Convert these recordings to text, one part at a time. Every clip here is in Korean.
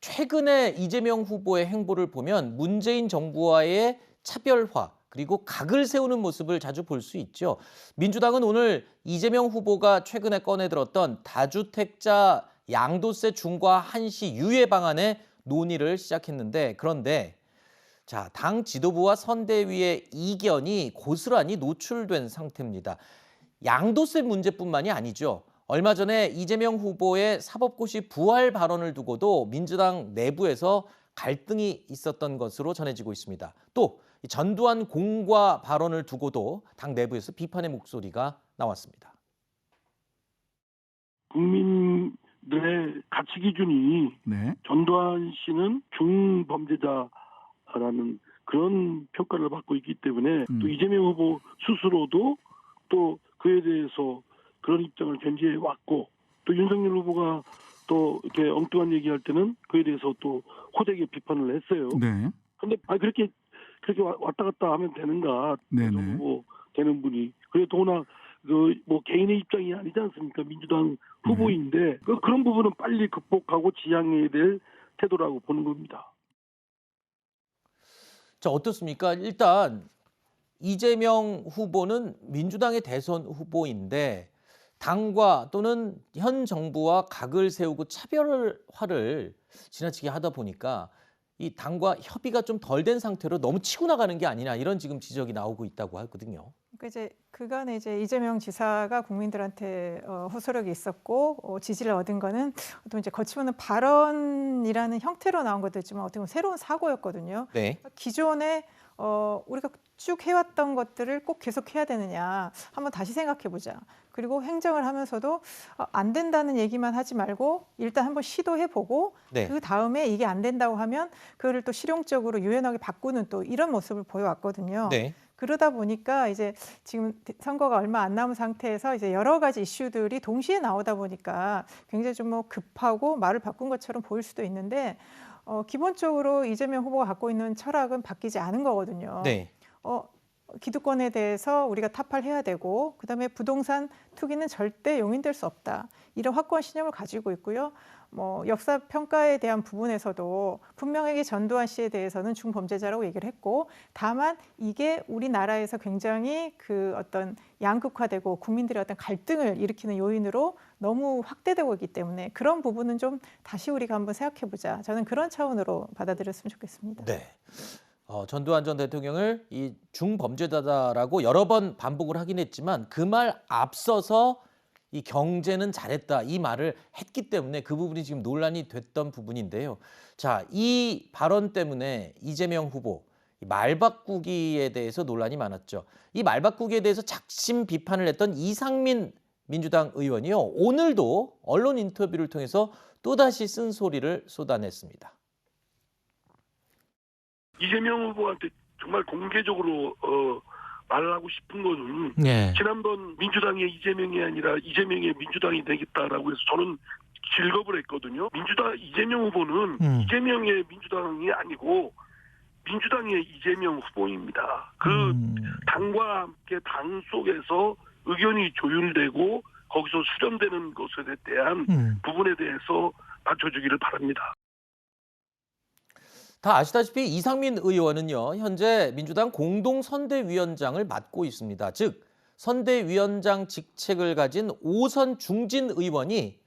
최근에 이재명 후보의 행보를 보면 문재인 정부와의 차별화 그리고 각을 세우는 모습을 자주 볼 수 있죠. 민주당은 오늘 이재명 후보가 최근에 꺼내들었던 다주택자 양도세 중과 한시 유예 방안의 논의를 시작했는데 그런데 당 지도부와 선대위의 이견이 고스란히 노출된 상태입니다. 양도세 문제뿐만이 아니죠. 얼마 전에 이재명 후보의 사법고시 부활 발언을 두고도 민주당 내부에서 갈등이 있었던 것으로 전해지고 있습니다. 또 전두환 공과 발언을 두고도 당 내부에서 비판의 목소리가 나왔습니다. 국민들의 가치 기준이 네. 전두환 씨는 중범죄자라는 그런 평가를 받고 있기 때문에 또 이재명 후보 스스로도 또 그에 대해서 그런 입장을 견지해 왔고 또 윤석열 후보가 또 이렇게 엉뚱한 얘기할 때는 그에 대해서 또 호되게 비판을 했어요. 네. 근데 그렇게 왔다 갔다 하면 되는가? 네네. 뭐 되는 분이 그래 더구나 뭐 개인의 입장이 아니지 않습니까? 민주당 후보인데 그런 부분은 빨리 극복하고 지양해야 될 태도라고 보는 겁니다. 자, 어떻습니까? 일단 이재명 후보는 민주당의 대선 후보인데 당과 또는 현 정부와 각을 세우고 차별화를 지나치게 하다 보니까 이 당과 협의가 좀 덜 된 상태로 너무 치고 나가는 게 아니냐 이런 지금 지적이 나오고 있다고 하거든요. 그러니까 이제 그간에 이제 이재명 지사가 국민들한테 호소력이 있었고 지지를 얻은 거는 어떤 이제 거침없는 발언이라는 형태로 나온 것도 있지만 어떻게 보면 새로운 사고였거든요. 네. 기존에 우리가 쭉 해왔던 것들을 꼭 계속해야 되느냐 한번 다시 생각해보자. 그리고 행정을 하면서도 안 된다는 얘기만 하지 말고 일단 한번 시도해보고 네. 그 다음에 이게 안 된다고 하면 그거를 또 실용적으로 유연하게 바꾸는 또 이런 모습을 보여왔거든요. 네. 그러다 보니까 이제 지금 선거가 얼마 안 남은 상태에서 이제 여러 가지 이슈들이 동시에 나오다 보니까 굉장히 좀 뭐 급하고 말을 바꾼 것처럼 보일 수도 있는데 기본적으로 이재명 후보가 갖고 있는 철학은 바뀌지 않은 거거든요. 네. 기득권에 대해서 우리가 타파해야 되고 그다음에 부동산 투기는 절대 용인될 수 없다. 이런 확고한 신념을 가지고 있고요. 뭐 역사 평가에 대한 부분에서도 분명하게 전두환 씨에 대해서는 중범죄자라고 얘기를 했고 다만 이게 우리나라에서 굉장히 그 어떤 양극화되고 국민들의 어떤 갈등을 일으키는 요인으로 너무 확대되고 있기 때문에 그런 부분은 좀 다시 우리가 한번 생각해 보자. 저는 그런 차원으로 받아들였으면 좋겠습니다. 네. 전두환 전 대통령을 이 중범죄자다라고 여러 번 반복을 하긴 했지만 그 말 앞서서 이 경제는 잘했다 이 말을 했기 때문에 그 부분이 지금 논란이 됐던 부분인데요. 자, 이 발언 때문에 이재명 후보 말 바꾸기에 대해서 논란이 많았죠. 이 말 바꾸기에 대해서 작심 비판을 했던 이상민 민주당 의원이요. 오늘도 언론 인터뷰를 통해서 또다시 쓴소리를 쏟아냈습니다. 이재명 후보한테 정말 공개적으로 말을 하고 싶은 거는 네. 지난번 민주당의 이재명이 아니라 이재명의 민주당이 되겠다라고 해서 저는 질겁을 했거든요. 이재명 후보는 이재명의 민주당이 아니고 민주당의 이재명 후보입니다. 그 당과 함께 당 속에서 의견이 조율되고 거기서 수렴되는 것에 대한 부분에 대해서 맞춰주기를 바랍니다. 다 아시다시피 이상민 의원은요, 현재 민주당 공동선대위원장을 맡고 있습니다. 즉, 선대위원장 직책을 가진 오선 중진 의원이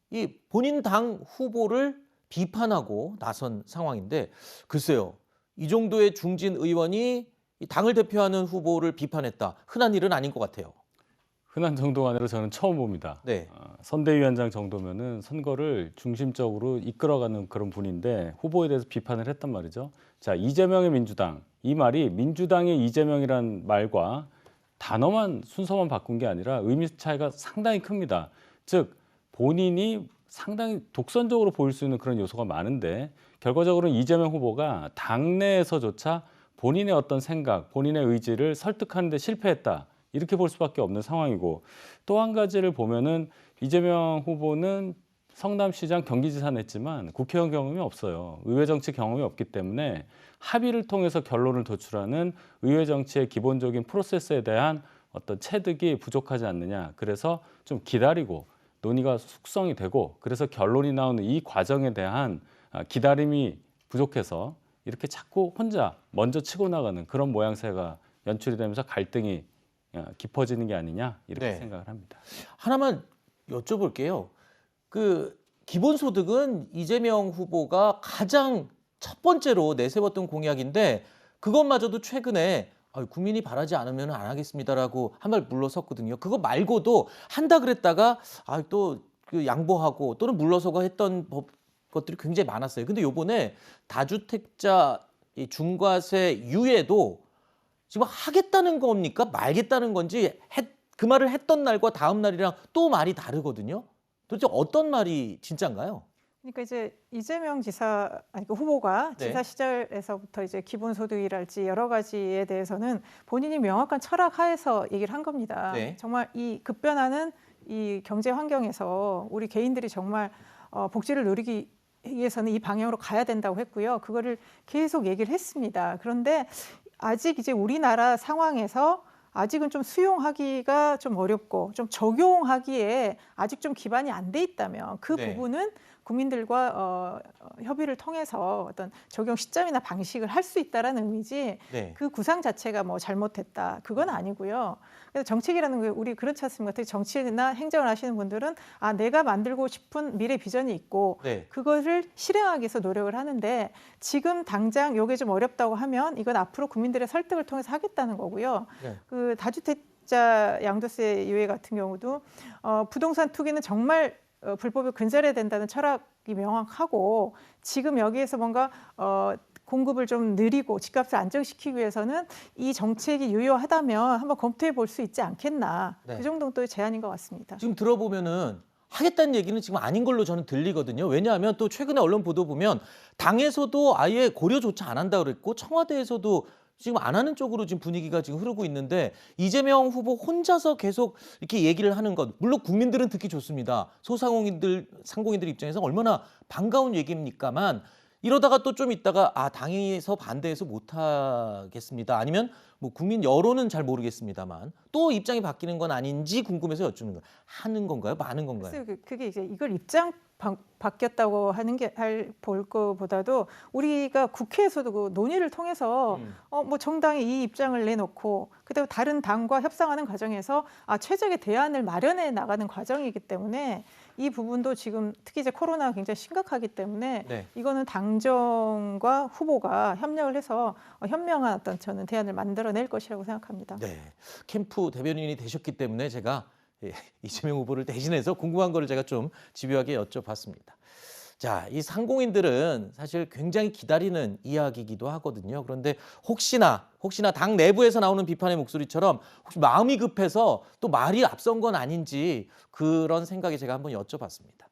이 본인 당 후보를 비판하고 나선 상황인데, 글쎄요, 이 정도의 중진 의원이 당을 대표하는 후보를 비판했다. 흔한 일은 아닌 것 같아요. 흔한 정도가 아니라 저는 처음 봅니다. 네. 선대위원장 정도면은 선거를 중심적으로 이끌어가는 그런 분인데 후보에 대해서 비판을 했단 말이죠. 자, 이재명의 민주당, 이 말이 민주당의 이재명이란 말과 단어만 순서만 바꾼 게 아니라 의미 차이가 상당히 큽니다. 즉 본인이 상당히 독선적으로 보일 수 있는 그런 요소가 많은데 결과적으로는 이재명 후보가 당내에서조차 본인의 어떤 생각, 본인의 의지를 설득하는 데 실패했다. 이렇게 볼 수밖에 없는 상황이고 또 한 가지를 보면은 이재명 후보는 성남시장 경기지사는 했지만 국회의원 경험이 없어요. 의회 정치 경험이 없기 때문에 합의를 통해서 결론을 도출하는 의회 정치의 기본적인 프로세스에 대한 어떤 체득이 부족하지 않느냐. 그래서 좀 기다리고 논의가 숙성이 되고 그래서 결론이 나오는 이 과정에 대한 기다림이 부족해서 이렇게 자꾸 혼자 먼저 치고 나가는 그런 모양새가 연출이 되면서 갈등이 깊어지는 게 아니냐 이렇게 네. 생각을 합니다. 하나만 여쭤볼게요. 그 기본소득은 이재명 후보가 가장 첫 번째로 내세웠던 공약인데 그것마저도 최근에 국민이 바라지 않으면 안 하겠습니다라고 한 발 물러섰거든요. 그거 말고도 한다 그랬다가 또 그 양보하고 또는 물러서고 했던 것들이 굉장히 많았어요. 근데 요번에 다주택자 이 중과세 유예도 지금 하겠다는 겁니까? 말겠다는 건지 그 말을 했던 날과 다음 날이랑 또 말이 다르거든요. 도대체 어떤 말이 진짜인가요? 그러니까 이제 이재명 후보가 네. 지사 시절에서부터 이제 기본소득이랄지 여러 가지에 대해서는 본인이 명확한 철학 하에서 얘기를 한 겁니다. 네. 정말 이 급변하는 이 경제 환경에서 우리 개인들이 정말 복지를 누리기 위해서는 이 방향으로 가야 된다고 했고요. 그거를 계속 얘기를 했습니다. 그런데 아직 이제 우리나라 상황에서 아직은 좀 수용하기가 좀 어렵고 좀 적용하기에 아직 좀 기반이 안 돼 있다면 그 네. 부분은 국민들과 협의를 통해서 어떤 적용 시점이나 방식을 할 수 있다라는 의미지 네. 그 구상 자체가 뭐 잘못됐다 그건 아니고요. 그래서 정책이라는 게 우리 그렇지 않습니까? 특히 정치나 행정을 하시는 분들은 내가 만들고 싶은 미래 비전이 있고 네. 그것을 실행하기 위해서 노력을 하는데 지금 당장 이게 좀 어렵다고 하면 이건 앞으로 국민들의 설득을 통해서 하겠다는 거고요. 네. 그 다주택자 양도세 유예 같은 경우도 부동산 투기는 정말 불법에 근절해야 된다는 철학이 명확하고 지금 여기에서 뭔가 공급을 좀 느리고 집값을 안정시키기 위해서는 이 정책이 유효하다면 한번 검토해 볼 수 있지 않겠나. 네. 그 정도의 제안인 것 같습니다. 지금 들어보면은 하겠다는 얘기는 지금 아닌 걸로 저는 들리거든요. 왜냐하면 또 최근에 언론 보도 보면 당에서도 아예 고려조차 안 한다 그랬고 청와대에서도 지금 안 하는 쪽으로 지금 분위기가 지금 흐르고 있는데 이재명 후보 혼자서 계속 이렇게 얘기를 하는 것 물론 국민들은 듣기 좋습니다. 상공인들 입장에서 얼마나 반가운 얘기입니까만 이러다가 또 좀 있다가 당에서 반대해서 못 하겠습니다. 아니면 뭐 국민 여론은 잘 모르겠습니다만 또 입장이 바뀌는 건 아닌지 궁금해서 여쭙는 거예요. 하는 건가요? 많은 건가요? 글쎄요, 그게 이제 이걸 입장 바뀌었다고 하는 게 볼 것보다도 우리가 국회에서도 그 논의를 통해서 뭐 정당이 이 입장을 내놓고 그다음에 다른 당과 협상하는 과정에서 최적의 대안을 마련해 나가는 과정이기 때문에 이 부분도 지금 특히 이제 코로나가 굉장히 심각하기 때문에 네. 이거는 당정과 후보가 협력을 해서 현명한 어떤 저는 대안을 만들어낼 것이라고 생각합니다. 네. 캠프 대변인이 되셨기 때문에 제가 이재명 후보를 대신해서 궁금한 거를 제가 좀 집요하게 여쭤봤습니다. 자, 이 상공인들은 사실 굉장히 기다리는 이야기이기도 하거든요. 그런데 혹시나 당 내부에서 나오는 비판의 목소리처럼 혹시 마음이 급해서 또 말이 앞선 건 아닌지 그런 생각에 제가 한번 여쭤봤습니다.